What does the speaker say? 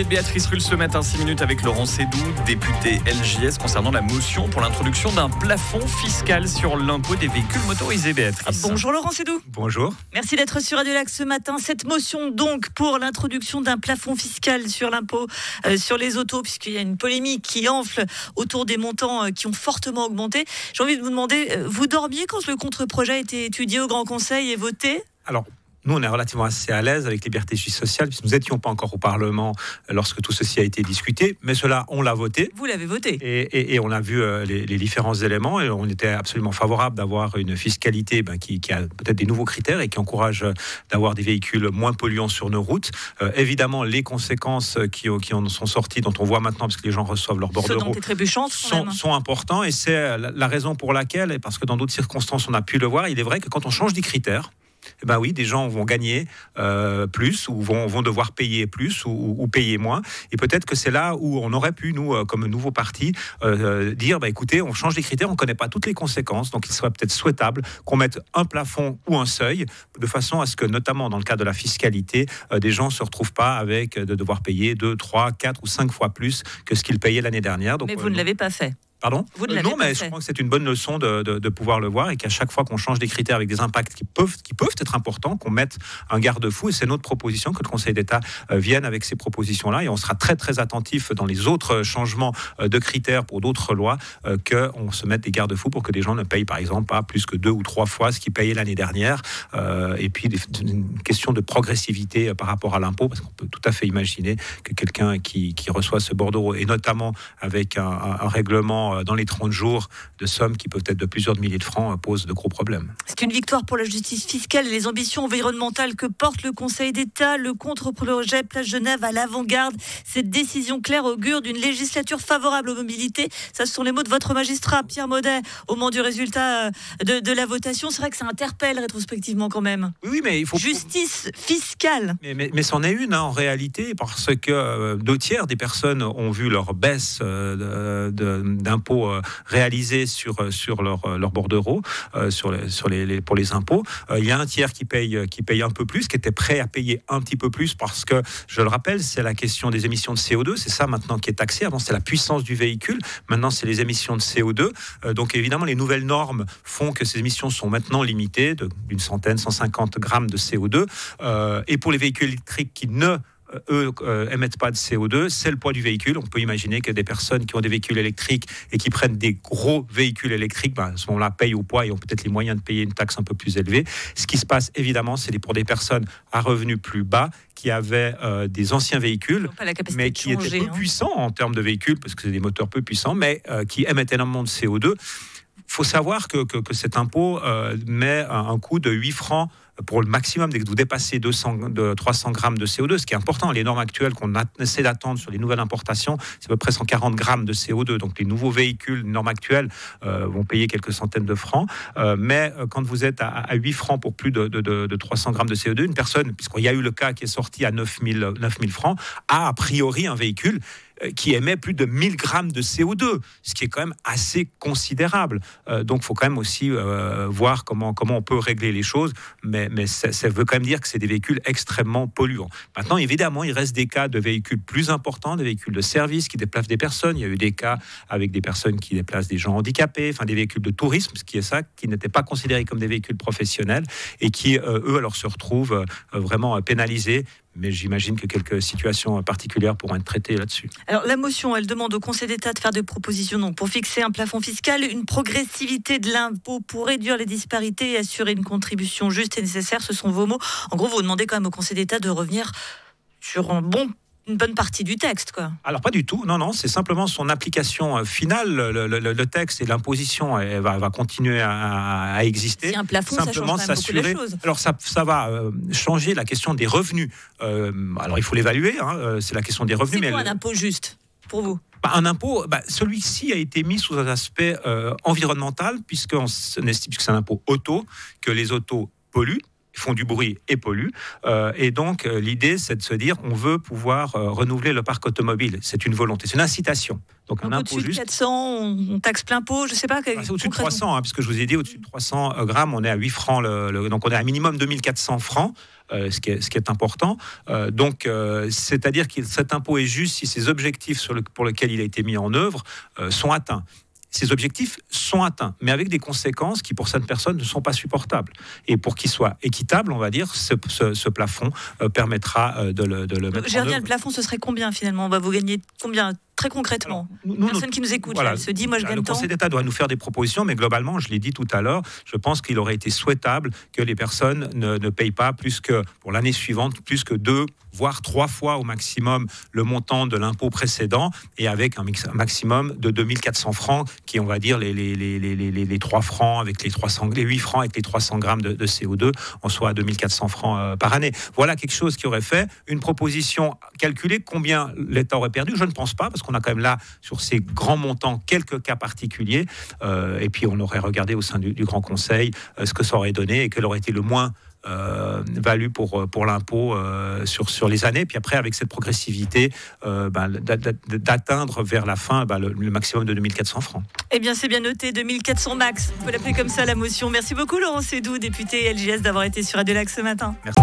Béatrice Rulle ce matin, 6 minutes avec Laurent Sédou, député LJS, concernant la motion pour l'introduction d'un plafond fiscal sur l'impôt des véhicules motorisés. Béatrice. Bonjour Laurent Sédou. Bonjour. Merci d'être sur Radio Lac ce matin. Cette motion donc pour l'introduction d'un plafond fiscal sur l'impôt sur les autos, puisqu'il y a une polémique qui enfle autour des montants qui ont fortement augmenté. J'ai envie de vous demander, vous dormiez quand le contre-projet a été étudié au Grand Conseil et voté ? Alors, nous, on est relativement assez à l'aise avec Liberté Justice Sociale, puisque nous n'étions pas encore au Parlement lorsque tout ceci a été discuté. Mais cela, on l'a voté. Vous l'avez voté. Et on a vu les différents éléments. Et on était absolument favorable d'avoir une fiscalité qui a peut-être des nouveaux critères et qui encourage d'avoir des véhicules moins polluants sur nos routes. Évidemment, les conséquences qui en sont sorties, dont on voit maintenant, parce que les gens reçoivent leur bordereau, sont importants. Et c'est la raison pour laquelle, et parce que dans d'autres circonstances, on a pu le voir, il est vrai que quand on change des critères, eh ben oui, des gens vont gagner plus ou vont devoir payer plus ou payer moins. Et peut-être que c'est là où on aurait pu, nous, comme nouveau parti, dire, écoutez, on change les critères, on ne connaît pas toutes les conséquences, donc il serait peut-être souhaitable qu'on mette un plafond ou un seuil, de façon à ce que, notamment dans le cas de la fiscalité, des gens ne se retrouvent pas avec de devoir payer 2, 3, 4 ou 5 fois plus que ce qu'ils payaient l'année dernière. Donc, mais vous ne l'avez pas fait. Pardon ? Non, mais je crois que c'est une bonne leçon de pouvoir le voir et qu'à chaque fois qu'on change des critères avec des impacts qui peuvent être importants, qu'on mette un garde-fou. Et c'est notre proposition que le Conseil d'État vienne avec ces propositions-là. Et on sera très, très attentif dans les autres changements de critères pour d'autres lois qu'on se mette des garde-fous pour que des gens ne payent, par exemple, pas plus que 2 ou 3 fois ce qu'ils payaient l'année dernière. Et puis, une question de progressivité par rapport à l'impôt, parce qu'on peut tout à fait imaginer que quelqu'un qui reçoit ce bordereau, et notamment avec un règlement dans les 30 jours de sommes qui peuvent être de plusieurs milliers de francs, pose de gros problèmes. C'est une victoire pour la justice fiscale et les ambitions environnementales que porte le Conseil d'État. Le contre-projet Place Genève à l'avant-garde. Cette décision claire augure d'une législature favorable aux mobilités. Ça, ce sont les mots de votre magistrat, Pierre Maudet, au moment du résultat de la votation. C'est vrai que ça interpelle rétrospectivement quand même. Oui, mais il faut... Justice fiscale. Mais c'en est une, en réalité, parce que 2/3 des personnes ont vu leur baisse d'impôts réalisés sur leur bordereau, pour les impôts. Il y a un tiers qui paye un peu plus, qui était prêt à payer un petit peu plus, parce que, je le rappelle, c'est la question des émissions de CO2. C'est ça maintenant qui est taxé. Avant, c'était la puissance du véhicule. Maintenant, c'est les émissions de CO2. Donc, évidemment, les nouvelles normes font que ces émissions sont maintenant limitées d'une centaine, 150 grammes de CO2. Et pour les véhicules électriques qui émettent pas de CO2, c'est le poids du véhicule. On peut imaginer que des personnes qui ont des véhicules électriques et qui prennent des gros véhicules électriques, à ce moment-là, payent au poids et ont peut-être les moyens de payer une taxe un peu plus élevée. Ce qui se passe, évidemment, c'est pour des personnes à revenus plus bas qui avaient des anciens véhicules, mais qui étaient peu puissants en termes de véhicules, parce que c'est des moteurs peu puissants, mais qui émettent énormément de CO2. Il faut savoir que cet impôt met un coût de 8 francs pour le maximum dès que vous dépassez 300 grammes de CO2, ce qui est important. Les normes actuelles qu'on essaie d'attendre sur les nouvelles importations, c'est à peu près 140 grammes de CO2. Donc les nouveaux véhicules, les normes actuelles, vont payer quelques centaines de francs. Mais quand vous êtes à 8 francs pour plus de 300 grammes de CO2, une personne, puisqu'il y a eu le cas qui est sorti à 9 000 francs, a priori un véhicule qui émet plus de 1000 grammes de CO2, ce qui est quand même assez considérable. Donc, il faut quand même aussi voir comment on peut régler les choses, mais ça veut quand même dire que c'est des véhicules extrêmement polluants. Maintenant, évidemment, il reste des cas de véhicules plus importants, des véhicules de service qui déplacent des personnes. Il y a eu des cas avec des personnes qui déplacent des gens handicapés, des véhicules de tourisme, ce qui est ça, qui n'étaient pas considérés comme des véhicules professionnels et qui, eux, alors se retrouvent vraiment pénalisés. Mais j'imagine que quelques situations particulières pourront être traitées là-dessus. Alors, la motion, elle demande au Conseil d'État de faire des propositions donc, pour fixer un plafond fiscal, une progressivité de l'impôt pour réduire les disparités et assurer une contribution juste et nécessaire. Ce sont vos mots. En gros, vous demandez quand même au Conseil d'État de revenir sur une bonne partie du texte, quoi. Alors pas du tout, non, c'est simplement son application finale. Le texte et l'imposition va continuer à exister. Si un plafond, simplement ça change quand même beaucoup les choses. Alors ça va changer la question des revenus. Alors il faut l'évaluer, c'est la question des revenus. C'est quoi un impôt juste pour vous ? Un impôt, celui-ci a été mis sous un aspect environnemental, puisqu'on estime que c'est un impôt auto, que les autos polluent. font du bruit et polluent. Et donc, l'idée, c'est de se dire, on veut pouvoir renouveler le parc automobile. C'est une volonté, c'est une incitation. Donc un impôt au-dessus de 400, on taxe plein pot, je ne sais pas. C'est au-dessus de 300, puisque je vous ai dit, au-dessus de 300 grammes, on est à 8 francs. Donc on est à un minimum 2400 francs. Ce qui est important. C'est-à-dire que cet impôt est juste si ces objectifs pour lesquels il a été mis en œuvre sont atteints. Ces objectifs sont atteints, mais avec des conséquences qui, pour certaines personnes, ne sont pas supportables. Et pour qu'il soit équitable, on va dire, ce plafond permettra de le mettre en œuvre. Le plafond, ce serait combien finalement ? Vous gagnez combien ? Très concrètement, une personne qui nous écoute, elle se dit, moi je gagne tant. Le Conseil d'État doit nous faire des propositions, mais globalement, je l'ai dit tout à l'heure, je pense qu'il aurait été souhaitable que les personnes ne payent pas plus que, pour l'année suivante, plus que 2, voire 3 fois au maximum le montant de l'impôt précédent, et avec un maximum de 2400 francs, qui, on va dire, les 3 francs avec les 8 francs avec les 300 grammes de CO2, on soit à 2400 francs par année. Voilà quelque chose qui aurait fait une proposition calculée. Combien l'État aurait perdu ? Je ne pense pas, parce qu'on a quand même là, sur ces grands montants, quelques cas particuliers. Et puis, on aurait regardé au sein du Grand Conseil ce que ça aurait donné et quel aurait été le moins value pour l'impôt sur les années. Puis après, avec cette progressivité, d'atteindre vers la fin le maximum de 2400 francs. Eh bien, c'est bien noté, 2400 max. On peut l'appeler comme ça, la motion. Merci beaucoup, Laurent Sédou, député LGS, d'avoir été sur Radio Lac ce matin. Merci.